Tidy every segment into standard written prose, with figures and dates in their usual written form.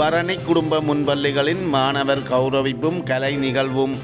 பரணி குடும்ப முன்பள்ளிகளின் மாணவர் கௌரவிப்பும் கலை நிகழ்வும்.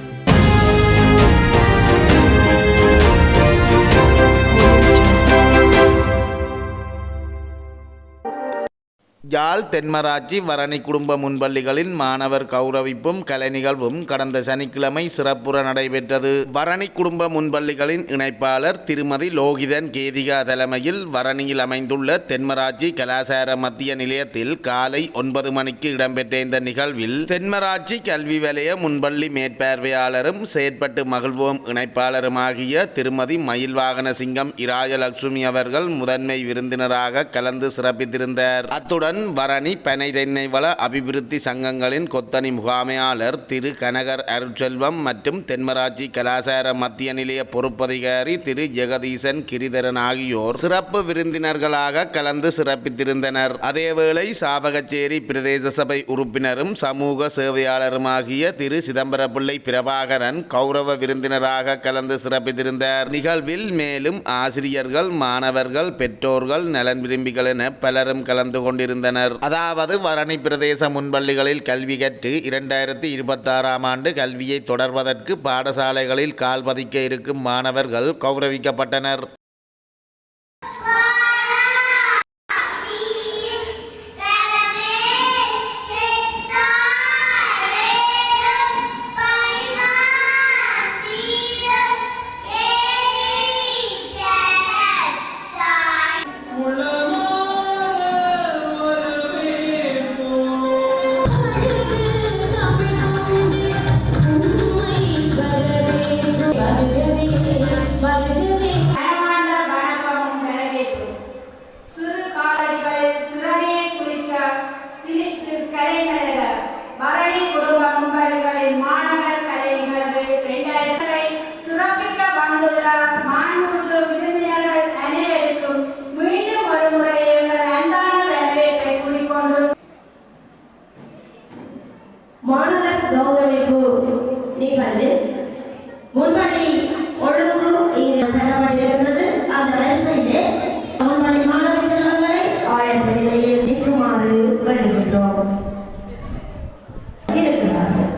யாழ் தென்மராட்சி வரணி குடும்ப முன்பள்ளிகளின் மாணவர் கௌரவிப்பும் கலை நிகழ்வும் கடந்த சனிக்கிழமை சிறப்புற நடைபெற்றது. வரணி குடும்ப முன்பள்ளிகளின் இணைப்பாளர் திருமதி லோகிதன் கேதிகா தலைமையில் வரணியில் அமைந்துள்ள தென்மராட்சி கலாசார மத்திய நிலையத்தில் காலை 9 மணிக்கு இடம்பெற்ற இந்த நிகழ்வில் தென்மராட்சி கல்வி வலய முன்பள்ளி மேற்பார்வையாளரும் செயற்பட்டு மகிழ்வோம் இணைப்பாளருமாகிய திருமதி மயில்வாகன சிங்கம் இராஜலட்சுமி அவர்கள் முதன்மை விருந்தினராக கலந்து சிறப்பித்திருந்தார். அத்துடன் வரணி பனை தென்னை வள அபிவிருத்தி சங்கங்களின் கொத்தனி முகாமையாளர் திரு கனகர் அருட்செல்வம் மற்றும் தென்மராட்சி கலாசார மத்திய நிலைய பொறுப்பதிகாரி திரு ஜெகதீசன் கிரிதரன் ஆகியோர் சிறப்பு விருந்தினர்களாக கலந்து சிறப்பித்திருந்தனர். அதேவேளை சாவகச்சேரி பிரதேச சபை உறுப்பினரும் சமூக சேவையாளருமாகிய திரு சிதம்பரப்பிள்ளை பிரபாகரன் கௌரவ விருந்தினராக கலந்து சிறப்பித்திருந்தார். நிகழ்வில் மேலும் ஆசிரியர்கள், மாணவர்கள், பெற்றோர்கள், நலன் விரும்பிகள் என பலரும் கலந்து கொண்டிருந்தனர். அதாவது வரணி பிரதேச முன்பள்ளிகளில் கல்வி கற்று 2026ஆம் ஆண்டு கல்வியை தொடர்வதற்கு பாடசாலைகளில் கால் பதிக்க இருக்கும் மாணவர்கள் கௌரவிக்கப்பட்டனர். முன்பள்ளி ஒழுங்கு இங்கு தரப்பட்டிருக்கிறது. அந்த வரிசையிலே முன்பள்ளி மாணவ செல்வங்களை ஆயத்த நிலையில் நிற்குமாறு வேண்டுகின்றோம். இருக்கிறார்கள்.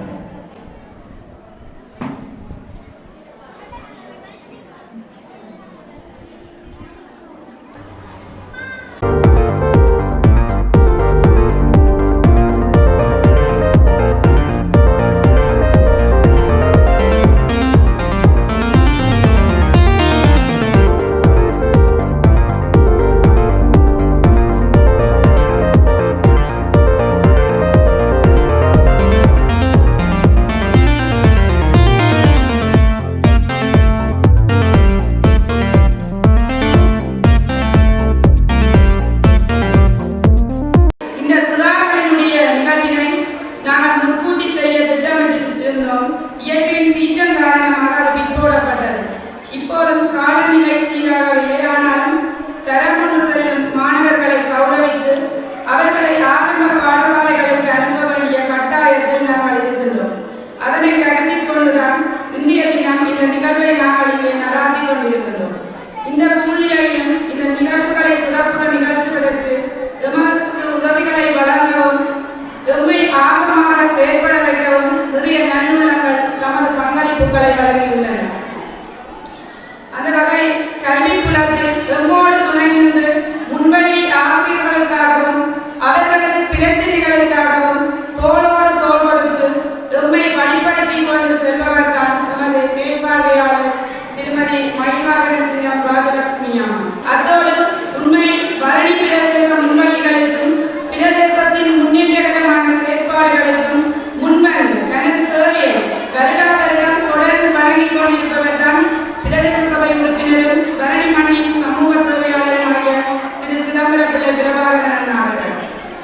இயற்கையின் சீற்றம் காரணமாக அது பிற்போடப்பட்டது. இப்போதும் காலநிலை சீராகவில்லை. ஆனாலும் தரமுன்னு செல்லும் மாணவர்களை கௌரவித்து அவர்களை ஆரம்ப பாடசாலைகளுக்கு அனுப்ப வேண்டிய கட்டாயத்தில் நாங்கள் இருக்கின்றோம். அதனை கருத்தில் கொண்டுதான் இன்றைய தினம் இந்த நிகழ்வை நாங்கள் இங்கே நடாத்தி கொண்டிருக்கின்றோம். இந்த சூழ்நிலையிலும் இந்த நிகழ்வுகளை சிறப்புற நிகழ்த்துவதற்கு எமக்கு உதவிகளை வழங்கவும் எம்மை ஆர்வமாக செயற்பட வைக்கவும் நிறைய நல்லுள்ளங்கள் தமது பங்களிப்புகளை வழங்கியுள்ளனர். அந்த வகை கல்வி புலத்தில் எம்மோடு துணை நின்று முன்பள்ளி ஆசிரியர்களுக்காகவும் அவர்களது பிரச்சனைகளுக்காகவும் தோளோடு தோள் கொடுத்து எம்மை வழிபடுத்தி கொண்டு செல்பவர் தான் எமது மேற்பார்வையாளர் திருமதி மயில்வாகன சிங்கம் ராஜலட்சுமி அம்மா. அத்தோடு உண்மையில் வரணி பிரதேச முன்பள்ளிகளுக்கும் பிரதேசத்தின் முன்னேற்றகரமான செயற்பாடுகளுக்கும் முன்வந்து தனது சேவையை வருடா வருடம் தொடர்ந்து வழங்கிக் கொண்டிருப்பவர் தான் பிரதேச சபை உறுப்பினரும் வரணி மண்ணின் சமூக சேவையாளருமாகிய திரு சிதம்பரப்பிள்ளை பிரபாகரன் அவர்கள்.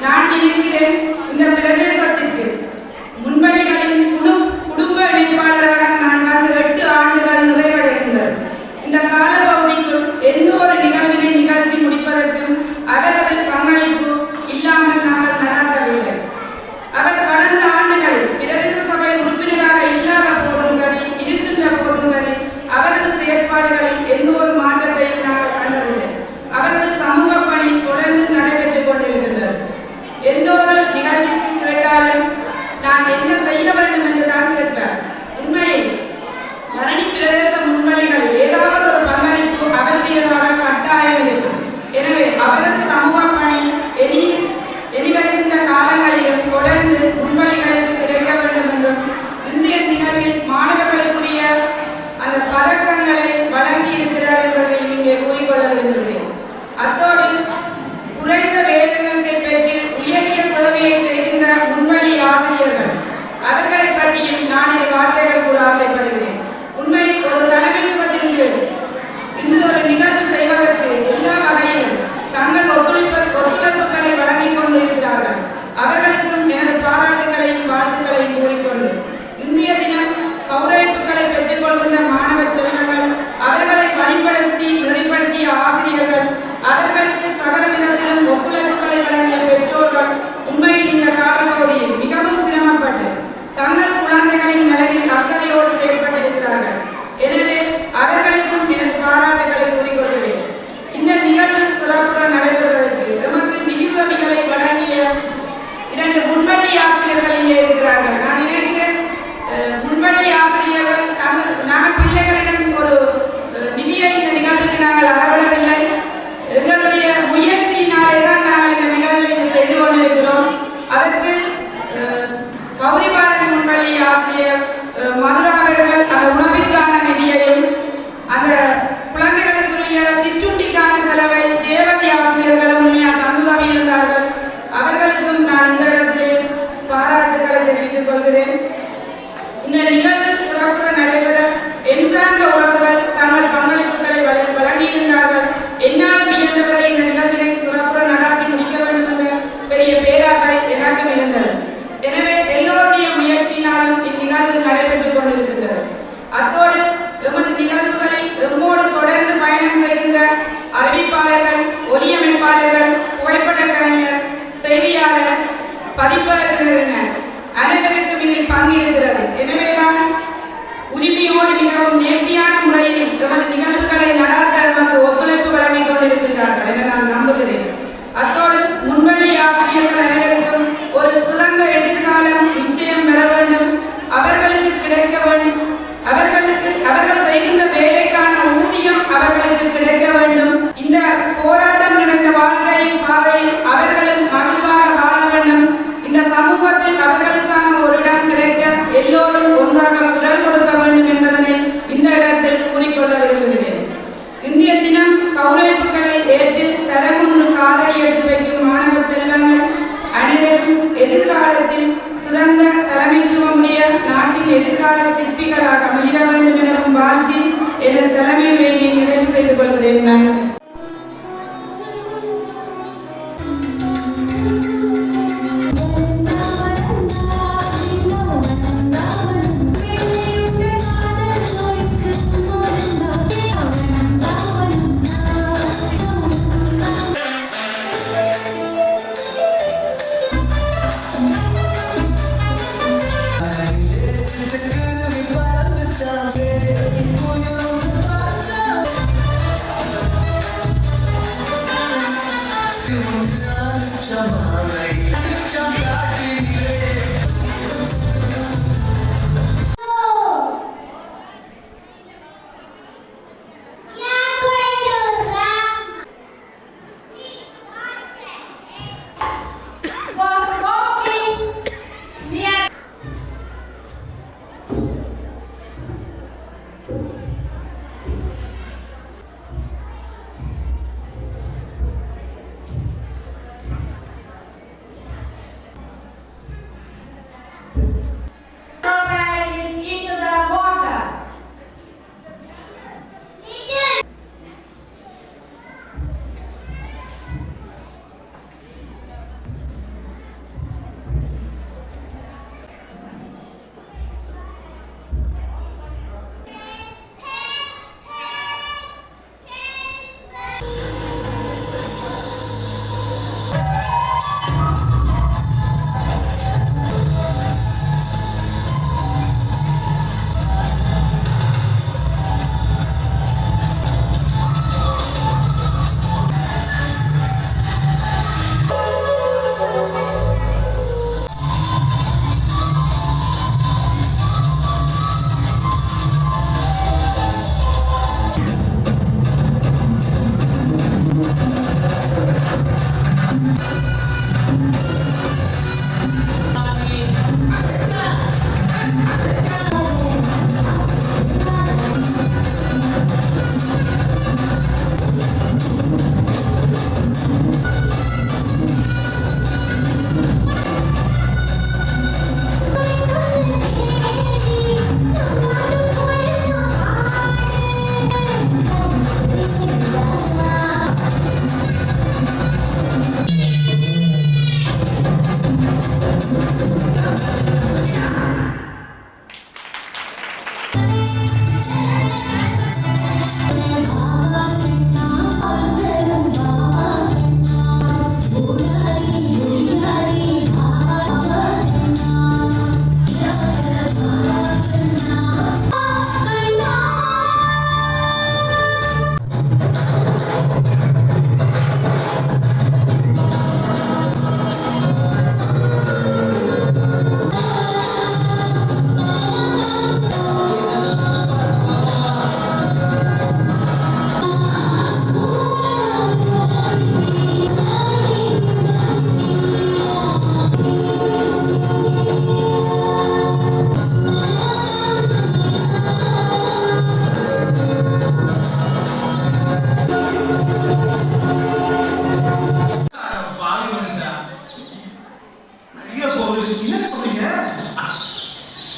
நான் நினைக்கிறேன், இந்த பிரதேசத்திற்கு முன்பள்ளிகளின் குடும்ப இணைப்பாளராக நான் வந்து 8 ஆண்டுகள் நிறைவடைகின்றன. இந்த காலப்பகுதிக்குள் எந்த ஒரு நிகழ்வினை நிகழ்த்தி முடிப்பதற்கும் அவரது பங்களிப்பு இல்லாமல் நாங்கள் நடாத்தவில்லை. அவர் கடந்த ஆண்டுகளில் பிரதேச சபை உறுப்பினராக இல்லாத போதும் சரி, இருக்கின்ற போதும் சரி, அவரது செயற்பாடுகளில் எந்த ஒரு மாற்றத்தையும் நாங்கள் கண்டதில்லை. அவரது சமூக பணி தொடர்ந்து நடைபெற்றுக் கொண்டிருக்கின்றது. எந்த ஒரு நிகழ்விற்கு நான் என்ன செய்ய வேண்டும் என்றுதான் கேட்பார். உண்மையில் பரணி பிரதேச முன்வழிகளில் ஏதாவது ஒரு பங்களிப்பு அவசியதாக கட்டாயம் இருக்கும். எனவே அவரது சமூக பணி எதிர்வருகின்ற காலங்களிலும் தொடர்ந்து முன்வழிகளுக்கு கிடைக்க வேண்டும் என்றும் இன்றைய நிகழ்வில் மாணவர்களுக்குரிய அந்த பதக்கங்களை வழங்கி இருக்கிறார் என்பதை இங்கே கூறிக்கொள்ள விரும்புகிறேன். அத்தோடு குறைந்த வேதனத்தை பெற்று உயரிய சேவையை செய்கின்ற முன்வழி ஆசிரியர்கள் அவர்களை பற்றியும் நான் இரு வார்த்தைகள் கூற ஆசைப்படுகிறேன். உண்மையில் ஒரு தலைமைத்துவத்தின் கீழ் இந்த ஒரு நிகழ்வு செய்வதற்கு எல்லா வகையிலும் தங்கள் ஒத்துழைப்புகளை வழங்கிக் கொண்டிருக்கிறார்கள். அவர்களுக்கும் எனது பாராட்டுகளையும் வாழ்த்துக்களையும் கூறிக்கொண்டு இன்றைய தினம் கௌரவிப்புகளை பெற்றுக் கொள்கின்ற மாணவ செல்வங்கள், அவர்களை வழிபடுத்தி நெறிப்படுத்திய ஆசிரியர்கள், அவர்களுக்கு சகல விதத்திலும் ஒத்துழைப்புகளை வழங்கிய பெற்றோர்கள் உண்மையில் இந்த காலப்பகுதியில் மிகவும் சிரமப்பட்டு தங்கள் குழந்தைகளின் நலனில் அக்கறையோடு செயல்பட்டிருக்கிறார்கள். எனவே அவர்களுக்கும் எனது பாராட்டுகளை கூறிக்கொள்கிறேன். இந்த நிகழ்வு சிறப்புற நடைபெறுவதற்கு எமக்கு நிதியுதவிகளை வழங்கிய 2 முன்வழி ஆசிரியர்கள் இங்கே இருக்கிறார்கள். நான் நினைக்கிறேன் முன்வழி ஆசிரியர்கள் நாங்கள் பிள்ளைகளிடம் ஒரு நிதியை இந்த நிகழ்வுக்கு நாங்கள் அறவிடவில்லை. எங்களுடைய முயற்சியினாலே தான் நாங்கள் இந்த நிகழ்வை செய்து கொண்டிருக்கிறோம். அதற்கு கௌரிபாலன் முன்வழி ஆசிரியர் மதுரா அவர்கள் அந்த உணவிற்கான நிதியையும் அந்த குழந்தைகளுக்குரிய சிற்றுண்டிக்கான செலவை தேவதி ஆசிரியர்களும் உண்மையாக தந்துதவி இருந்தார்கள். அவர்களுக்கும் நான் இந்த இடத்திலே பாராட்டுகளை தெரிவித்துக் கொள்கிறேன். இந்த நிகழ்வு சிறப்புற நடைபெற என் சார்ந்த உறவுகள் தங்கள் பங்களிப்புகளை வழங்கியிருந்தார்கள். என்னாலும் இயன்றவரை இந்த நிகழ்வினை சிறப்புற நடாத்தி முடிக்க வேண்டும் என்ற பெரிய பேராசை எனக்கும் இருந்தது. எனவே எல்லோருடைய முயற்சியினாலும் இந்நிகழ்வு நடைபெற்றுக் கொண்டிருக்கின்றது. அத்தோடு எமது நிகழ்வுகளை எம்மோடு தொடர்ந்து பயணம் செய்கின்ற அறிவிப்பாளர்கள், ஒலியமைப்பாளர்கள், புகைப்பட கலைஞர், செய்தியாளர், பதிப்பகத்தினர் அனைவருக்கும் இதில் பங்கிருக்கிறது. எனவேதான் உரிமையோடு மிகவும் நேர்த்தியான முறையில் எமது நிகழ்வுகளை நடாத்த நமக்கு ஒத்துழைப்பு வழங்கிக் கொண்டிருக்கின்றார்கள் என நான் நம்புகிறேன். அத்தோடு முன்வழி ஆசிரியர்கள் அனைவருக்கும் ஒரு சிறந்த எதிர்காலம் நிச்சயம் பெற வேண்டும். அவர்களுக்கு கிடைக்க வேண்டும். அவர்கள் செய்கின்ற வேலைக்கான ஊதியம் அவர்களுக்கு கிடைக்க வேண்டும். இந்த போராட்டம் நிறைந்த வாழ்க்கையின் பாதையில் அவர்களும் மகிழ்வாக வாழ வேண்டும். இந்த சமூகத்தில் அவர்களுக்கான ஒரு இடம் கிடைக்க எல்லோரும் ஒன்றாக குரல் கொடுக்க வேண்டும் என்பதனை இந்த இடத்தில் கூறிக்கொள்ள விரும்புகிறேன். இன்றைய தினம் கௌரவிப்புகளை ஏற்று தரமுன்று காலடி எடுத்து வைக்கும் மாணவ செல்வங்கள் அனைவரும் எதிர்காலத்தில் சிறந்த தலைமைத்துவமுடைய நாட்டின் எதிர்கால சிற்பிகளாக அமைய வேண்டும் எனவும் வாழ்த்தி எனது தலைமையை நிறைவு செய்து கொள்கிறேன். நன்றி.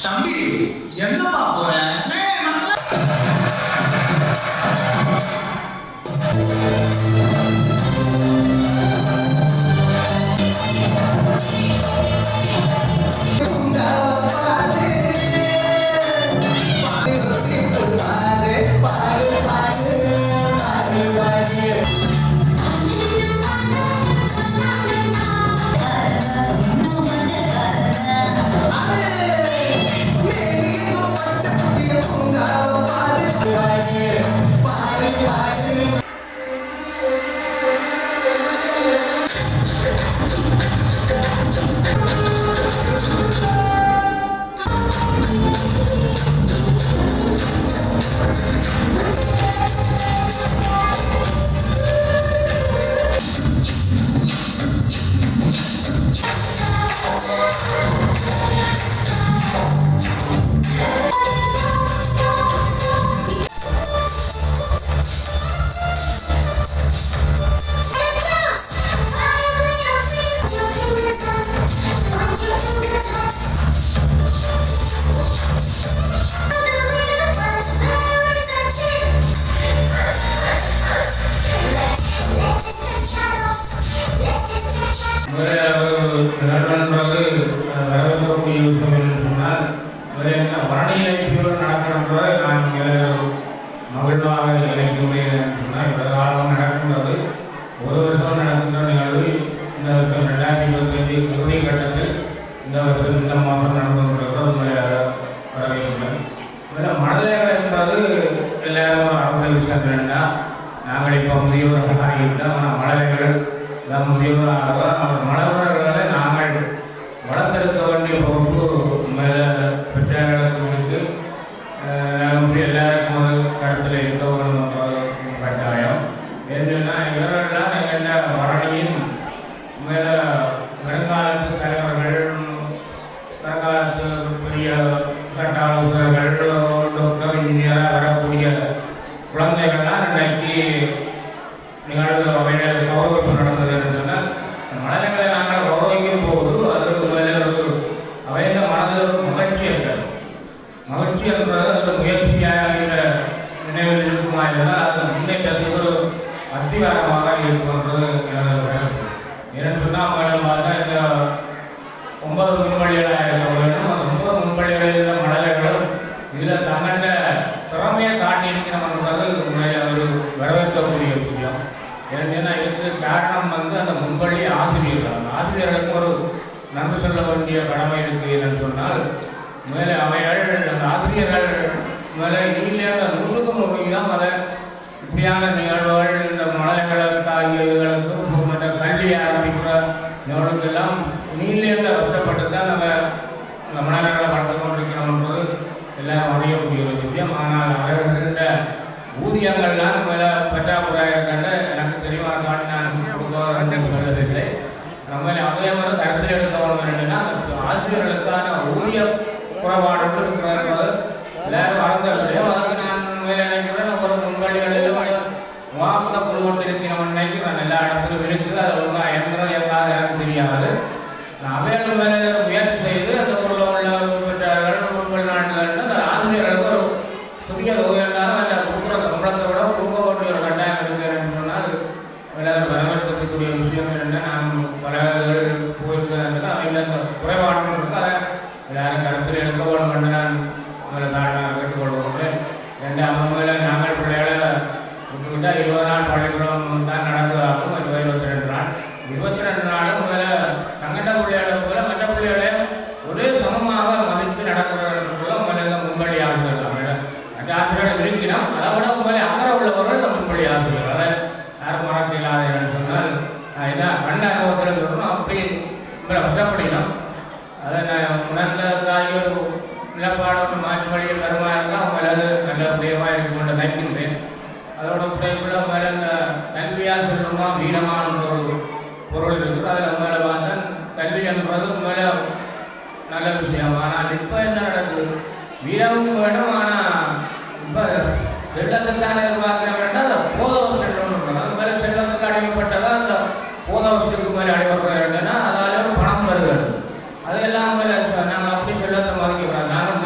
தம்பி எங்கப்பா போற? வரவேற்கக்கூடிய விஷயம் என்று சொன்னால் பரணி இலக்கியம் நடக்கின்றது நான் மகிழ்வாக இலக்கியம் சொன்னால் இவ்வளவு நடக்கின்றது. ஒரு வருஷம் நடக்கின்ற நிகழ்வு இந்த வருஷம் 2025 இறுதி கட்டத்தில் இந்த வருஷம் இந்த மாதம் நடந்துகின்றது. உங்களை வரவேற்கிறேன். மழலைகள் என்பது எல்லாரும் ஒரு அறுபது விஷயம் வேண்டாம். நாங்கள் இப்போ முதியோராக ஆகிவிட்டோம். ஆனால் மழலைகள் முதியோராக அவர் மழவர்களை நாங்கள் வளர்த்தெடுக்க வேண்டிய பொறுப்பு மேலே பெற்றார்களுக்கும் இருக்கு. எல்லாருக்கும் அது கருத்தில் இருக்க வேண்டும் கட்டாயம். என்னென்னா இவர்கள்லாம் எங்கள் பரணியின் மேலே வருங்காலத்து தலைவர்கள், வருங்காலத்து பெரிய சட்ட ஆலோசகர்கள், டாக்டர், இன்ஜினியராக வரக்கூடிய குழந்தைகள்லாம் இன்றைக்கு நிகழ்வு அவையில் கௌரவிப்பு நடந்தது என்று சொன்னால் மழலைகளை நாங்கள் கௌரவிக்கும் போது அதற்கு மேலே ஒரு அவையில் மனதில் ஒரு மகிழ்ச்சி இருக்கிறது. மகிழ்ச்சி என்பது அதில் முயற்சியாக நினைவில் இருக்குமா இருந்தால் அது முன்னேற்றத்துக்கு ஒரு அத்திவாரமாக இருக்கின்றது எனது கருத்து. ஏன்னு சொன்னால் மேடம் பார்த்தா இந்த 9 முன்வழிகளாக இருக்க வேண்டும். அந்த 9 முன்வழிகளில் உள்ள மழலைகளும் இதில் தங்கண்ட திறமையை காட்டியிருக்கிறோம்ன்றது ஒரு வரவேற்கக்கூடிய விஷயம். ஏன்னா இதுக்கு காரணம் அந்த முன்பள்ளி ஆசிரியர்கள். அந்த ஆசிரியர்களுக்கும் ஒரு நன்றி சொல்ல வேண்டிய கடமை இருக்குது என்னன்னு சொன்னால் மேலே அவைகள் அந்த ஆசிரியர்கள் மேலே இல்லையான 100% அதை இப்படியான நிகழ்வுகள் இந்த மழலைகளுக்கு மற்ற கல்வி ஆரம்பிக்கிற நிகழ்வுக்கெல்லாம் நீலேண்ட கஷ்டப்பட்டு தான் நம்ம இந்த மழலைகளை வளர்த்து கொண்டிருக்கிறோம்ன்றது எல்லாம் அறியக்கூடிய ஒரு விஷயம். ஆனால் அவர்கள ஊதியங்கள்லாம் மேலே பற்றாக்குறையாக இருக்கின்ற எனக்கு தெரியுமா காட்டி நான் கொடுக்க சொல்லதில்லை. நம்ம அதே மாதிரி கருத்தில் எடுக்க என்னென்னா ஆசிரியர்களுக்கான ஊதிய குறைபாடு இருக்கிறது எல்லாரும் வளர்ந்தவர்களையும் அதுக்கு நான் மேலே நினைக்கிறேன். ஒரு முன்வழிகளில் வார்த்தை குழுவட்டு இருக்கிறவன் நினைக்கிறேன் எல்லா இடத்துலையும் இருக்குது. அது ஒழுங்காக எங்கிறது எங்காவது எனக்கு தெரியாது. நான் அவைகள் மேலே முயற்சி செய்து அந்த ஊரில் உள்ள பெற்றார்கள் உள்நாட்டில் அந்த ஆசிரியர்களுக்கு ஒரு சிறிய தொகை இருந்தாலும் அந்த கொடுக்குற சம்பளத்தை விட கொடுக்க வேண்டிய ஒரு கட்டாயம் இருக்குன்னு சொன்னால் எல்லாரும் வரவேற்கக்கூடிய விஷயம் என்னென்னா நான் பல போயிருக்கிறது அவையில் அந்த குறைபாடுகள் இருக்குது. அதை எல்லாரும் கருத்தில் எடுக்க வேண்டும் என்று நான் அவங்களை நான் கேட்டுக்கொள்கிறேன். அவங்க மேலே நாங்கள் பிள்ளைகளை விட்டுவிட்டால் 20 நாள் பள்ளிக்கூடம் தான் நடந்ததாகும். 22 நாள் 22 நாளும் மேலே தங்கண்ட பிள்ளைகளை போல மற்ற பிள்ளைகளை ஒரே சமமாக மதித்து நடக்கிறவர்கள் மேலே முன்பள்ளி ஆசிரியர்கள் மற்ற ஆசிரியர்கள் இருக்கிறோம். அதை விட மேலே அக்கறை உள்ளவர்கள் முன்பள்ளி ஆசிரியர்கள். அதை யாரும் மறக்க இல்லாத சொன்னால் என்ன கண்ட அனுபவத்தில் சொல்லணும். அப்படி உங்களை வசப்படினோம். அதை நான் உணர்ந்ததுக்காக ஒரு நிலப்பாடு மாற்று வழியில் தருமா இருந்தால் அவங்க அது நல்லபடியமாக இருக்கும் என்று நினைக்கின்றேன். அதோட பிள்ளைக்குள்ள மேலே இந்த கல்வியாக சொல்லணுமா வீரமான ஒரு பொருள் இருக்குது. அதில் மேலே பார்த்தா கல்வி என்பது மேலே நல்ல விஷயம். ஆனால் இப்போ என்ன நடக்குது? வீரமும் வேணும். ஆனால் இப்போ செல்லத்தை தானே எதிர்பார்க்கிற வேண்டாம். அந்த போதவசம் அது மேலே செல்லத்துக்கு அடிமைப்பட்டதான் அந்த போதவசத்துக்கு மேலே அடிபடுற வேண்டும்னா அதால ஒரு பணம் வருகிறது. அதெல்லாம் மேலே நாங்கள் அப்படி செல்லத்தை மறைக்க நாங்கள்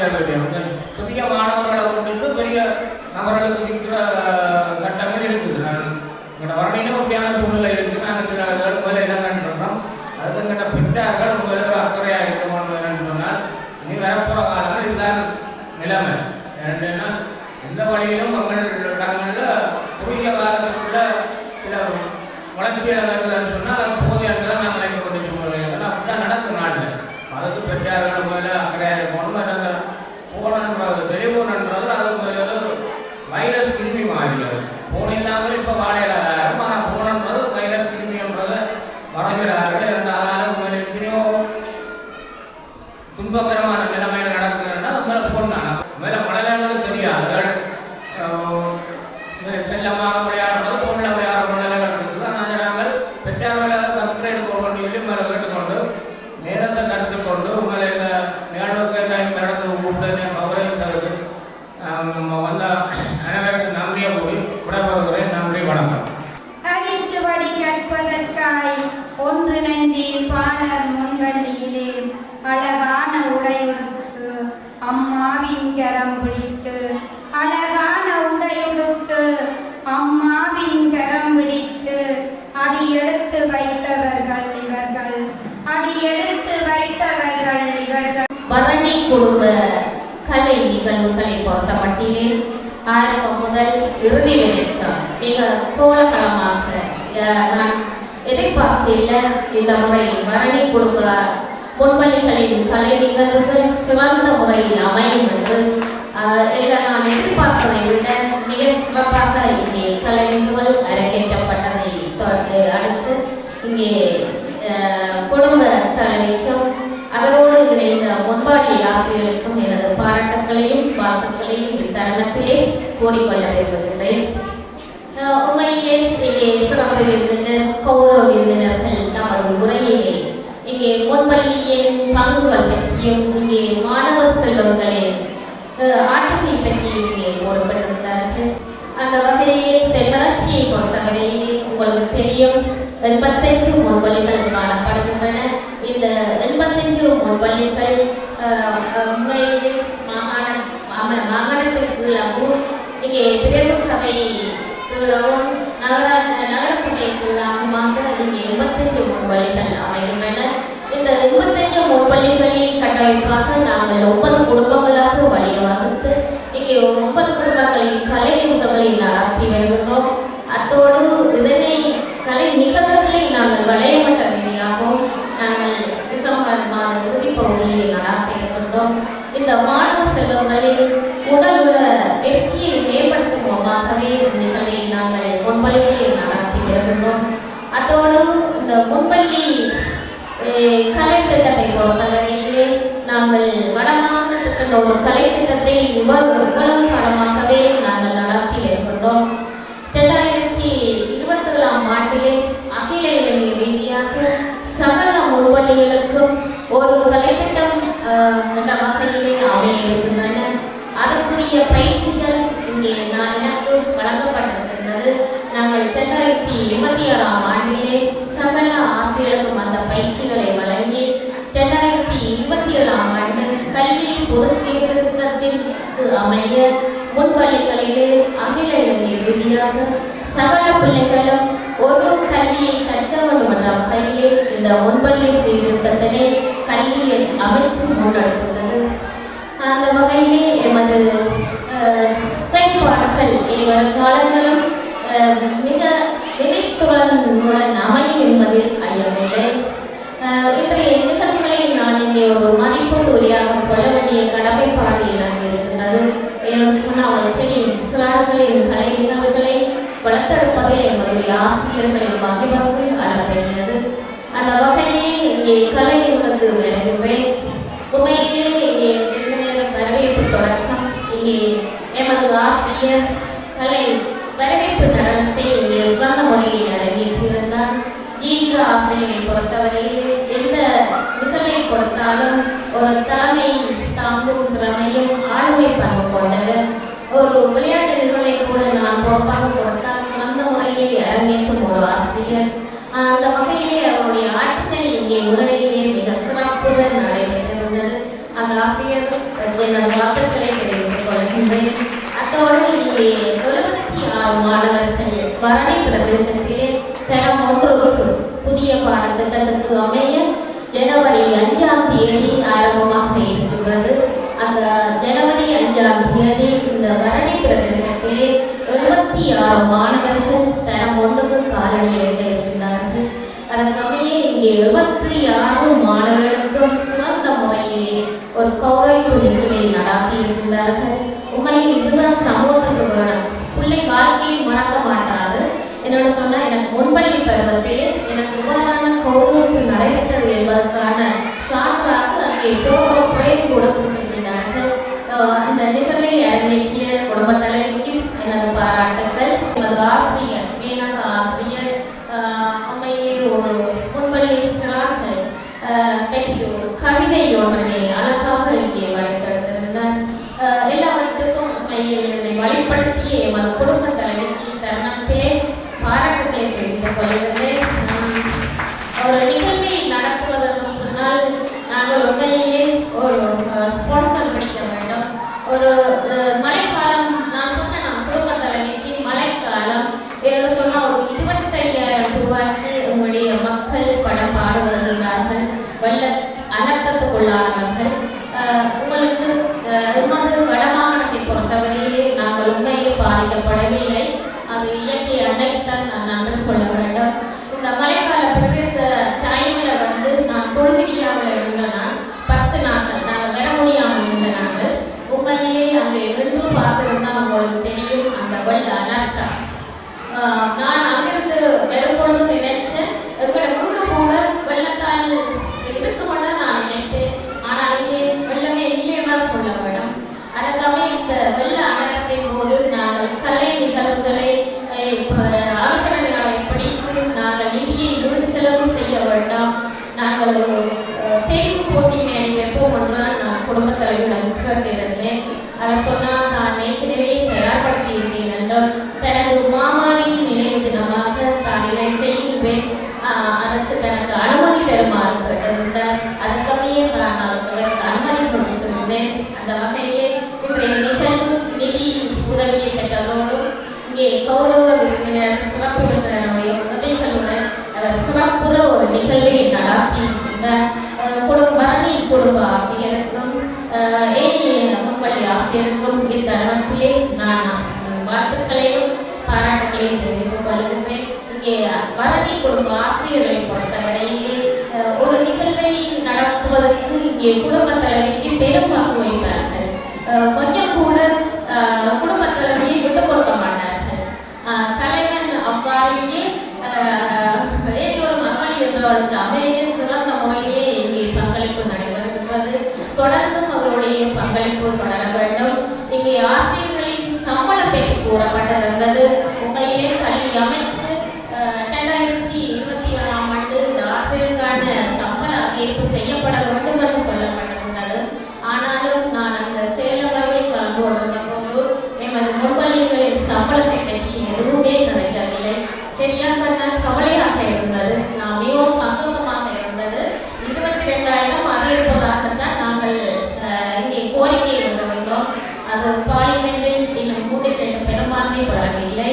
வேண்டிய சிறிய மாணவர்களை கொண்டு பெரிய நபர்களுக்கு விற்கிற கட்டங்கள் இருக்குது. எங்களோட வரணிலும் அப்படியான சூழ்நிலை இருக்குது. நாங்கள் சில முதல்ல என்னென்னு சொன்னோம், அதுக்கு எங்கள்கிட்ட பெற்றார்கள் முதல்ல ஒரு அக்கறையாக இருக்கணும்னு என்னென்னு சொன்னால், இனி வரப்போகிற காலங்கள் இதுதான் நிலைமை. ஏன்னா எந்த வழியிலும் இடங்களில் குறுகிய காலத்துக்குள்ள சில வளர்ச்சியில் வருதுன்னு சொன்னால் அது போதையாக நாம் நினைக்கக்கூடிய சூழ்நிலை அப்படி தான் நடக்கும் நாட்டில். அதுக்கு பெற்றார்கள் முதல்ல அக்கறையாக இருக்கணும். அந்த போனன்றது வெளிபோனன்றது அது முதல்ல வைரஸ் கிருமி மாறியது. போன் இல்லாமல் இப்போ வாழையிலாரும், ஆனால் போனன்றது வைரஸ் கிருமின்றது வரவிடார்கள். இருந்தாலும் முதல்ல எத்தனையோ துன்பகரமான நிலைமைகள் நடக்குதுன்னா முதல்ல போன் தானே. முதல்ல மழையாளர்கள் தெரியாது, செல்லமாக விளையாடுறது போனில் விளையாடுற நிலைகள் இருக்குது. ஆனால் நாங்கள் பெற்றார்களை அப்கிரேட் கொண்டு சொல்லி மேலே கேட்டுக்கொண்டு நேரத்தை கருத்தில் கொண்டு உங்களை இந்த நிகழ்வுக்கு இந்த இடத்துல கூப்பிட்டு கௌரவம் தருது வந்த அனைவருக்கு நன்றியை கூறி விடைபெறுகிறேன். நன்றி, வணக்கம். அரிச்சுவடி கற்பதற்காய் ஒன்றிணைந்தே பாலர் முன்வண்டியிலே அழகான உடையுடுத்து அம்மாவின் கரம் பிடித்து, அழகான உடையுடுத்து அம்மாவின் கரம் பிடித்து அடியெடுத்து வைத்தவர்கள் இவர்கள், அடியெடுத்து வைத்தவர்கள் இவர்கள். பரணி குடும்ப கலை நிகழ்வுகளை பொறுத்த மட்டிலே ஆரம்பம் முதல் இறுதி வரைக்கும் மிக கோலாகலமாக நான் எதிர்பார்க்கல. இந்த முறை பரணி குடும்ப முன்பள்ளிகளின் கலை நிகழ்வுகள் சிறந்த முறையில் அமையும் என்று நான் எதிர்பார்ப்பதை விட மிக சிறப்பாக இங்கே கலை நிகழ்வுகள் அரங்கேற்றப்பட்டதை அடுத்து இங்கே குடும்ப தலைவிக்கும் அவரோடு இணைந்த முன்பாளி ஆசிரியர்களுக்கும் எனது பாராட்டுக்களையும் வாழ்த்துக்களையும் இத்தருணத்திலே கூறிக்கொள்ள விரும்புகின்றேன். உண்மையிலே இங்கே சிறப்பு விருந்தினர் கௌரவ விருந்தினர்கள் நமது உரையிலே இங்கே முன்பள்ளியின் பங்குகள் பற்றியும் இங்கே மாணவ செல்வங்களின் ஆற்றுகை பற்றியும் இங்கே கூறப்பட்டிருந்தார்கள். அந்த வகையிலே தென்மராட்சியை பொறுத்தவரையிலே உங்களுக்கு தெரியும் 85 முன்பள்ளிகள் காணப்படுகின்றன. இந்த 85 முன்பள்ளிகள் உண்மையிலே மாகாணத்துக்கு கீழாகவும் இங்கே பிரதேச சபை கீழாகவும் நகர சபை கீழாகுமாக இங்கே 85 முன்பள்ளிகள் அமைகின்றன. இந்த 85 முன்பள்ளிகளை கட்டமைப்பாக நாங்கள் 9 குடும்பங்களாக வழிய வகுத்து இங்கே 9 குடும்பங்களின் கலை நிகழ்வுகளை நடத்தி வருகின்றோம். அத்தோடு இதனை கலை நிகழ்வுகளை நாங்கள் வளையமட்ட ரீதியாகவும் நாங்கள் டிசம்பர் மாத இறுதிப் பகுதியை நடத்தி இருக்கின்றோம். இந்த மாணவ செல்வங்களின் உடலுள்ள வெற்றியை மேம்படுத்தும் முகமாகவே நிகழ்வை நாங்கள் முன்பள்ளிகளை நடத்தி வருகின்றோம். அத்தோடு இந்த முன்பள்ளி கலை திட்டத்தை பொறுத்தவரையிலே நாங்கள் வடமாகாணத்துக்கு ஒரு கலை திட்டத்தை இவ்வளவு காலமாகவே நாங்கள் நடத்தி வருகின்றோம். 2027ஆம் ஆண்டிலே அகில இலங்கை ரீதியாக சகல முன்பள்ளிகளுக்கும் ஒரு கலைத்திட்டம் என்ற வகையிலே அமைய இருக்கின்றன. அதற்குரிய பயிற்சிகள் இங்கே எனக்கு வழங்கப்பட்டிருக்கின்றது. நாங்கள் 2026ஆம் ஆண்டிலே சகல ஆசிரியர்களுக்கும் அந்த பயிற்சிகளை வழங்கி 2027ஆம் ஆண்டு கல்வி பொது சீர்திருத்தத்திற்கு அமைய முன்பள்ளிகளிலே அகில இலங்கை ரீதியாக சகல பிள்ளைகளும் ஒரு கல்வியை கற்க வேண்டும் என்ற வகையிலே இந்த முன்பள்ளி சீர்திருத்தத்தினை கல்வியை அமைச்சு முன்னெடுத்துள்ளது. அந்த வகையிலே எமது செயல்பாடுகள் இனிவரும் காலங்களும் மிக வினைத்துறனுடன் அமையும் என்பதில் ஐயமில்லை. இன்றைய நிகழ்வுகளை நான் இங்கே ஒரு மதிப்பீட்டு உரையாக சொல்ல வேண்டிய கடமைப்பாடு எனக்கு இருக்கின்றது. என்று சொன்னால் அவர்கள் தெரியும், சிறார்களின் கலை நிகழ்வுகளை வளர்த்தெடுப்பதில் எங்களுடைய ஆசிரியர்களின் வகைவகு அளப்பெறுகிறது. அந்த வகையிலே இங்கே கலை நிகழ்வுக்கு வருகின்றேன். உண்மையிலே இங்கே எந்த நேரம் வரவேற்பு தொடக்கம் இங்கே எமது ஆசிரியர் கலை வரவேற்பு நடனத்தை இங்கே சிறந்த முறையில் அரங்கேற்றிருந்தார். ஜீவித ஆசிரியரை பொறுத்தவரையில் எந்த நிகழ்வை கொடுத்தாலும் ஒரு தலைமை தாங்கும் திறமையும் ஆளுமை பண்பு கொண்டவர். ஒரு விளையாட்டு நிகழ்வை கூட நான் பொறுப்பாக கொடுத்தால் சிறந்த முறையிலே அரங்கேற்றும் ஒரு ஆசிரியர். அந்த வகையிலே அவருடைய ஆற்றல் இங்கே மேடையிலே மிக சிறப்புடன் நடைபெற்றிருந்தது. அந்த ஆசிரியர் வாழ்த்துக்களை தெரிவித்துக் கொள்கின்றேன். அத்தோடு இங்கே 76 மாணவர்கள் பரணி பிரதேசத்திலே தரம் 1க்கு புதிய பாடத்திட்டத்துக்கு அமைய ஜனவரி 5ஆம் தேதி ஆரம்பமாக இருக்கின்றது. அந்த ஜனவரி 5ஆம் தேதி இந்த பரணி பிரதேசத்திலே 76 மாணவர்கள் தரம் 1க்கு காலடி எடுக்க இருக்கின்றார்கள். அதற்கமைய இங்கே 76 மாணவர்களுக்கும் சிறந்த முறையிலே ஒரு கௌரவிப்பு நிகழ்வை நடாத்தி இருக்கின்றார்கள். உண்மையில் இதுதான் சமூகத்துக்கு வேணும். பிள்ளை வாழ்க்கையை மறக்க மாட்டாது. என்னோட சொன்னால் எனக்கு முன்பள்ளி பருவத்திலே எனக்கு இவ்வாறான கௌரவிப்பு நடைபெற்றது என்பதற்கான சான்றாக அங்கே போட்டோ பிரேம் கூட கொடுத்திருக்கிறார்கள். அந்த நிகழ்வை அரங்கேற்றிய குடும்ப தலைவிக்கு எனது பாராட்டுக்கள். எனது ஆசிரியர் மேலாக ஆசிரியர் அம்மையே ஒரு முன்பள்ளி சிறார்கள் பற்றி ஒரு கவிதை ஒன்றினை அழகாக இங்கே வழித்தெடுத்திருந்தார். எல்லாவற்றுக்கும் உண்மையில் என்னை வழிப்படுத்திய எமது குடும்ப தலைவிக்கு தருணத்திலே பாராட்டுக்களை தெரிவித்துக் கொள்கிறேன். ஒரு நிகழ்வை நடத்துவதற்கு முன்னால் நாங்கள் உண்மையிலே ஒரு ஸ்பான்சர் பிடிக்க வேண்டும். ஒரு மழைக்காலம் நான் சொன்னேன், நான் குடும்ப தலைவிக்கு மழைக்காலம் என்று சொன்னால் ஒரு 25,000 ரூபாய்க்கு உங்களுடைய மக்கள் படம் பாடுபடுகிறார்கள். வெள்ள அனர்த்தத்துக்குள்ளானவர்கள் உங்களுக்கு எமது வடமாகாணத்தை பொறுத்தவரையிலே நாங்கள் உண்மையில் பாதிக்கப்படவில்லை. அது இயற்கை அன்னைத்தான் நான் நன்றி சொல்ல வேண்டும். இந்த மழைக்கால பிரதேச டைமில் நான் தொழுகிரியாவில் இருந்த நான் 10 நாட்கள் நாங்கள் வர முடியாமல் இருந்த நாங்கள் உண்மையிலே அங்கே நின்று பார்த்துருந்தால் உங்களுக்கு தெரியும் அந்த வெள்ள அனர்த்தம். நான் அங்கிருந்து வரும்பொழுது நினைச்சேன் எங்களோட வீடு கூட வெள்ளத்தால் இருக்குமென்னு நான் நினைத்தேன். ஆனால் இங்கே வெள்ளமே இல்லைன்னா சொல்ல வேணும். அதுக்காக இந்த வெள்ள அனர்த்தத்தின் போது நாங்கள் கலை நிகழ்வுகளை அனுசரணைகளை படித்து நாங்கள் நிதியை வீண் செலவு செய்ய வேண்டாம். நாங்கள் ஒரு தெரிவு போட்டி மேலே வைப்போம் என்றால் நான் குடும்பத் தலைவரிடம் கேட்டிருந்தேன். அதை சொன்னால் நான் ஏற்கனவே தயார்படுத்தி இருந்தேன் என்றும் தனது மாமாவின் நினைவு தினமாக தான் இதை செய்கின்றேன், அதற்கு தனக்கு அனுமதி தருமாறு கேட்டிருந்தார். அதுக்கமையே நான் அவருக்கு அனுமதி கொடுத்திருந்தேன். அந்த வகையிலே இன்றைய நிகழ்வு நிதி உதவியை பெற்றதோடு இங்கே கௌரவ விருந்தினர் சிறப்பு விருந்தினருடைய உதவிகளுடன் அவர் சிறப்புற ஒரு நிகழ்வை நடாத்தி இருக்கின்றார். பரணி குடும்ப ஆசிரியருக்கும் ஏனைய முன்பள்ளி ஆசிரியருக்கும் இத்தருணத்திலே நான் வாழ்த்துக்களையும் பாராட்டுகளையும் தெரிவித்துக் கொள்கின்றேன். இங்கே பரணி குடும்ப ஆசிரியர்களை பொறுத்தவரையிலே ஒரு நிகழ்வை நடத்துவதற்கு இங்கே குடும்ப தலைவிக்கு பெரும் பங்கு வைப்பார்கள். கொஞ்சம் கூட குடும்ப தலைவியை விட்டுக் கொடுக்க மாட்டார்கள். தலைவன் அவ்வாறையே வேறொரு மகள் என்றவருக்கு அமைய சிறந்த முறையிலே இங்கே பங்களிப்பு நடைபெறுகின்றது. தொடர்ந்தும் அவருடைய பங்களிப்பு தொடர வேண்டும். இங்கே ஆசிரியர்களின் சம்பளம் பெற்று கூறப்பட்டிருந்தது. உண்மையிலே கல்வி அமைச்சு 2021ஆம் ஆண்டு இந்த ஆசிரியருக்கான சம்பள அதிகரிப்பு செய்யப்பட வேண்டும் என்று சொல்லப்பட்டிருந்தது. ஆனாலும் நான் அந்த சேலவரில் கலந்து கொண்டிருந்த போது எமது முன்பள்ளிகளின் சம்பளத்தை பற்றி எதுவுமே கிடைக்கவில்லை. சரியாக கவலையாக இருந்தது. நான் மிகவும் சந்தோஷமாக இருந்தது. 22,000 அதிகரிப்பதாகத்தான் நாங்கள் இங்கே கோரிக்கை கொண்டிருந்தோம். அது பார்லிமெண்டில் இன்னும் 3 பெரும்பான்மை பெறவில்லை.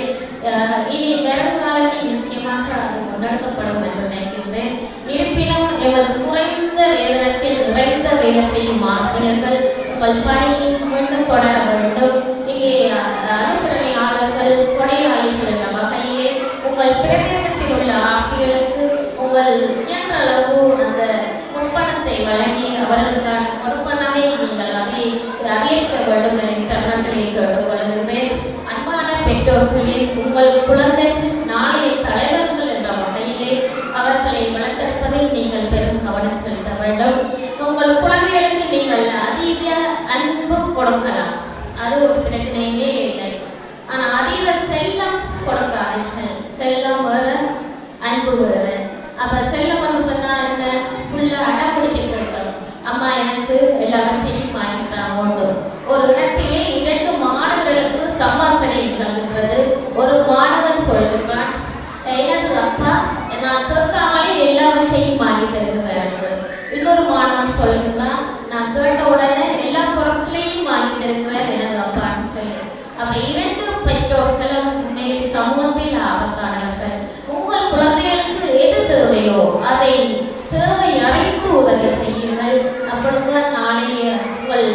இனி வருங்காலத்தில் நிச்சயமாக அது முன்னெடுக்கப்படும் என்று நினைக்கின்றேன். இருப்பினும் எமது குறைந்த வேதனத்தில் நிறைந்த வேலை செய்யும் ஆசிரியர்கள் உங்கள் பணியை மீண்டும் தொடர வேண்டும். இங்கே அனுசரணையாளர்கள் கொடையாளிகள் என்ற வகையிலே உங்கள் பிரதேசத்தில் உள்ள ஆசிரியர்களுக்கு உங்கள் இயன்ற அளவு அந்த முற்பணத்தை வழங்கி அவர்களுக்கான கொடுப்பனவை நீங்கள் அதை அதிகரிக்க வேண்டும் என தருணத்திலே கேட்டுக்கொள்கின்றேன். அன்பான பெற்றோர்களே, உங்கள் குழந்தைகள் நாளைய தலைவர்கள் என்ற வகையிலே அவர்களை வளர்த்தெடுப்பதில் நீங்கள் பெரும் கவனம் செலுத்த வேண்டும். உங்கள் குழந்தைகளுக்கு நீங்கள் அதீத அன்பு கொடுக்கலாம், அது ஒரு பிரச்சனையே இல்லை. ஆனால் அதீத செல்லம் கொடுக்காதீர்கள். செல்லம் வேறு, அன்பு வேறு. அப்போ செல்லம் சொன்னால் என்ன, ஃபுல்லாக அடம் பிடிச்சி கேட்கணும். அம்மா எனக்கு எல்லாவற்றையும் வாங்கிட்டாங்க உண்டு. ஒரு இடத்திலே 2 மாணவர்களுக்கு சம்பாஷணை நிகழ்கின்றது. ஒரு மாணவன் சொல்கின்றான், எனது அப்பா நான் கேட்காமலே எல்லாவற்றையும் வாங்கி தருகிறார். இன்னொரு மாணவன் சொல்கின்றான், நான் கேட்ட உடனே எல்லா பொருட்களையும் வாங்கி தருகிறார் எனது அப்பான்னு சொல்லி. அப்ப 2 பெற்றோர்களும் உண்மையில் சமூகத்தில் ஆபத்தானவர்கள். உங்கள் குழந்தைகளுக்கு எது தேவையோ அதை தேவை அறிந்து உதவி செய்யுங்கள். அப்பொழுதுதான் நாளைய உங்கள்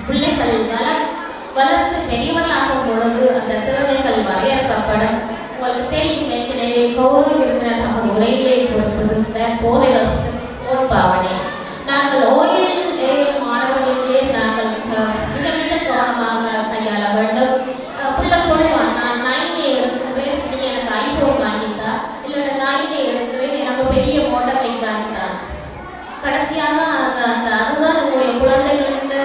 பிள்ளைகள் வளர்ந்து பெரியவர்களாகும் பொழுது அந்த தேவைகள் வரையறுக்கப்படும். உங்களுக்கு தெரியும், ஏற்கனவே கௌரவ விருந்தினர் நமது உரையிலே கொடுத்திருந்த போதை வசதி கோட்பாவனை நாங்கள் ஓயில் மாணவர்களுக்கே நாங்கள் மிக மிக கவனமாக கையாள வேண்டும். பிள்ளை சொல்லுவான், நான் 9 எடுக்கிறேன், நீ எனக்கு ஐபோன் வாங்கித்தா, இல்லை 9 எடுக்கிறேன், எனக்கு பெரிய மோட்டர் பைக் வாங்கித்தா. கடைசியாக அதுதான் எங்களுடைய குழந்தைகள் இந்த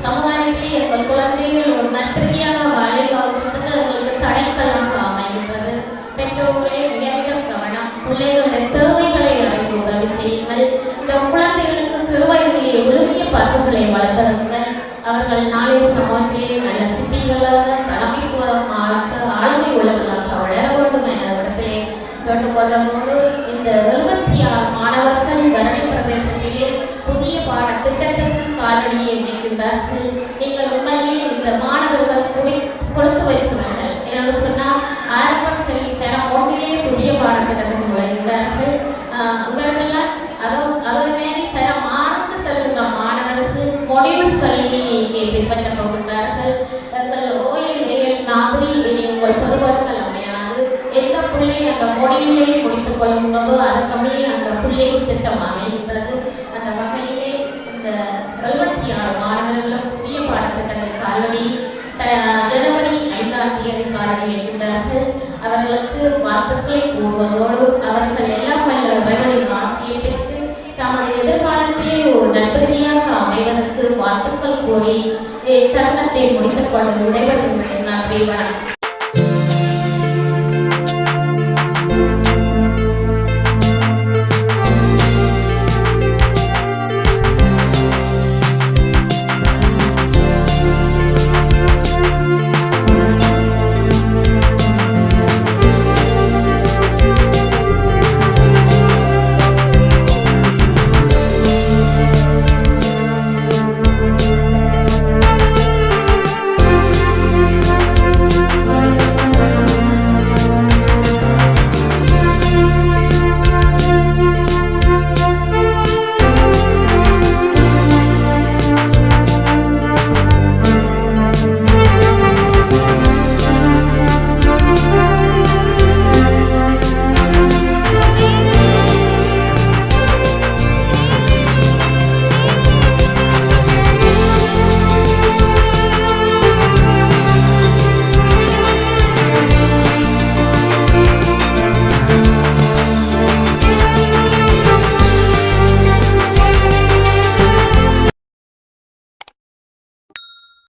சமுதாயத்திலே எங்கள் குழந்தைகள் ஒரு நற்பிரியாக வாழை வாழ்வதற்கு எங்களுக்கு தடைக்கல்லாக அமைகின்றது. பெற்றோர்களே மிக மிக கவனம். பிள்ளைகளுடைய தேவைகளை அறிந்து உதவி செய்யுங்கள். இந்த குழந்தைகளுக்கு சிறு வயதிலேயே விரும்பிய பண்புகளை வளர்த்தெடுங்கள். அவர்கள் நாளைய சமூகத்திலே நல்ல சிப்பிகளாக தலைமைத்துவமாக ஆளுமை உள்ளவர்களாக வளர வேண்டும் என்ற இடத்திலே கேட்டுக்கொள்வதோடு இந்த 76 மாணவர்கள் வரணி பிரதேசத்திலே புதிய பாடத்திட்டத்திற்கு காலடியை வைக்கின்றார்கள். நீங்கள் உண்மையில் இந்த மாணவர்கள் கொடுத்து வைத்தவர்கள் என்று சொன்னால் ஆரம்பத்தில் தரம் 1 புதிய பாடத்திட்டத்துக்கு நுழைகிறார்கள். இவர்களால் அதே தரம் 6 செல்கின்ற மாணவர்கள் மொடியூல்ஸ் கல்வியை இங்கே பின்பற்ற போகின்றார்கள். எங்கள் ஓயில் மாதிரி உங்கள் பெறுவர்கள் அமையாது. எந்த பிள்ளை அந்த மொழியிலேயே முடித்துக் கொள்கின்றதோ அதுக்கமே அந்த பிள்ளை திட்டம் அமைகின்றது. அந்த வகையிலே இந்த 76 மாணவர்களும் புதிய பாடத்திட்டத்தை காலடி ஜனவரி 5ஆம் தேதி காலடி வைக்கின்றார்கள். அவர்களுக்கு வாழ்த்துக்களை கூறுவதோடு அவர்கள் எல்லாம் வல்ல இறைவனின் ஆசியை பெற்று தமது எதிர்காலத்திலே ஒரு நட்புரிமையாக அமைவதற்கு வாழ்த்துக்கள் கூறி தருணத்தை முடித்துக் கொண்டு விடைபெறுகின்றேன். நன்றி, வணக்கம்.